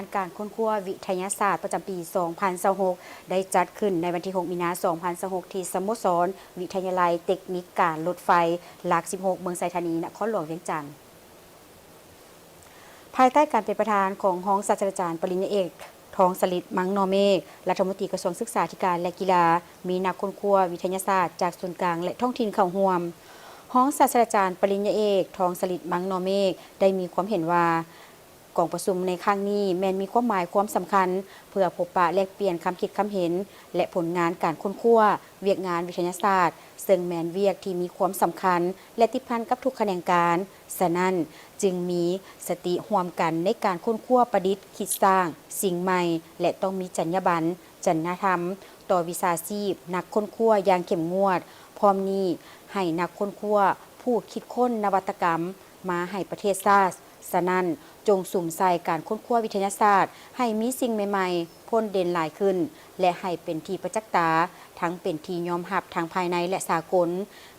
านการค้นคว้าวิทยาศาสตร์ประจำปี 2026 ได้จัดขึ้นในวันที่ 6 มีนาคม 2026 ที่สโมสรวิทยาลัยเทคนิคการรถไฟหลัก 16 เมืองไซธานีนครหลวงเวียงจันทน์ภายใต้การเป็นประธานของห้องศาสตราจารย์ปริญญาเอกทองสลิดมังนอเมฆรัฐมนตรีกระทรวงศึกษาธิการและกีฬามีนักค้นคว้าวิทยาศาสตร์จากส่วนกลางและท้องถิ่นเข้าร่วมห้องศาสตราจารย์ปริญญาเอกทองสลิดมังนอเมฆได้มีความเห็นว่ากองประชุมในครั้งนี้แม้นมีความหมายความสำคัญเพื่อพบปะแลกเปลี่ยนความคิดความเห็นและผลงานการค้นคว้าเวียกงานวิทยาศาสตร์ซึ่งแม้นเวียกที่มีความสำคัญและติดพันกับทุกแขนงการฉะนั้นจึงมีสติร่วมกันในการค้นคว้าประดิษฐ์คิดสร้างสิ่งใหม่และต้องมีจรรยาบรรณจรรยธรรมต่อวิชาชีพนักค้นคว้าอย่างเข้มงวดพร้อมนี้ให้นักค้นคว้าผู้คิดค้นนวัตกรรมมาให้ประเทศชาติฉะนั้นจงสุ่มใส่การค้นคว้าวิทยาศาสตร์ให้มีสิ่งใหม่ๆพ้นเด่นหลายขึ้นและให้เป็นที่ประจักษ์ตาทั้งเป็นที่ยอมรับทางภายในและสากล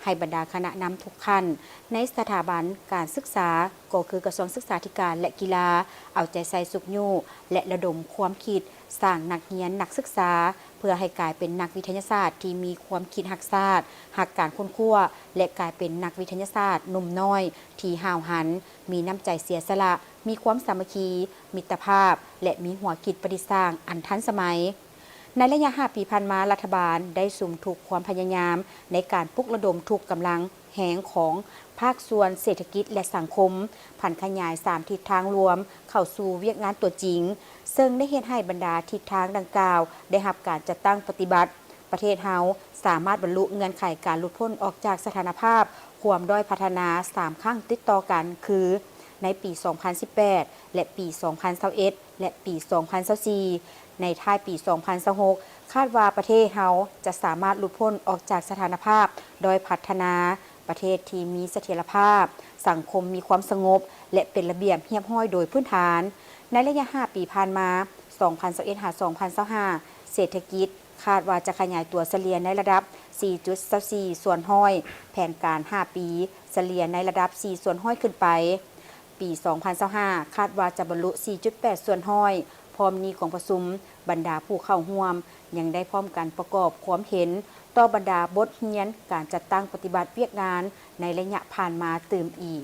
ให้บรรดาคณะนำทุกขั้นในสถาบันการศึกษาก็คือกระทรวงศึกษาธิการและกีฬาเอาใจใส่สุกยู่และระดมความคิดสร้างนักเรียนนักศึกษาเพื่อให้กลายเป็นนักวิทยาศาสตร์ที่มีความคิดหักศาสตร์หักการค้นคว้าและกลายเป็นนักวิทยาศาสตร์หนุ่มน้อยที่ห้าวหันมีน้ำใจเสียสละมีความสามัคคีมิตรภาพและมีหัวคิดประดิษฐ์สร้างอันทันสมัยในระยะ5 ปีผ่านมารัฐบาลได้สุ่มทุกความพยายามในการปลุกระดมทุกกำลังแหงของภาคส่วนเศรษฐกิจและสังคมผันขยาย3ทิศทางรวมเข้าสู่เวียกงานตัวจริงซึ่งได้เฮ็ดให้บรรดาทิศทางดังกล่าวได้รับการจัดตั้งปฏิบัติประเทศเฮาสามารถบรรลุเงื่อนไขการหลุดพ้นออกจากสถานภาพความด้อยพัฒนา3ครั้งติดต่อกันคือในปี 2018 และปี 2021 และปี 2024 ในท้ายปี 2026 คาดว่าประเทศเฮาจะสามารถหลุดพ้นออกจากสถานภาพโดยพัฒนาประเทศที่มีเสถียรภาพสังคมมีความสงบและเป็นระเบียบเรียบร้อยโดยพื้นฐานในระยะ 5 ปีผ่านมา 2021-2025 เศรษฐกิจคาดว่าจะขยายตัวเฉลี่ยในระดับ 4.24 ส่วนห้อยแผนการ 5 ปีเฉลี่ยในระดับ 4 ส่วนห้อยขึ้นไปปี 2025 คาดว่าจะบรรลุ 4.8 ส่วนห้อยพร้อมนี้ของประชุมบรรดาผู้เข้าร่วมยังได้พร้อมกันประกอบความเห็นต่อบรรดาบทเรียนการจัดตั้งปฏิบัติเวียกงานในระยะผ่านมาเติมอีก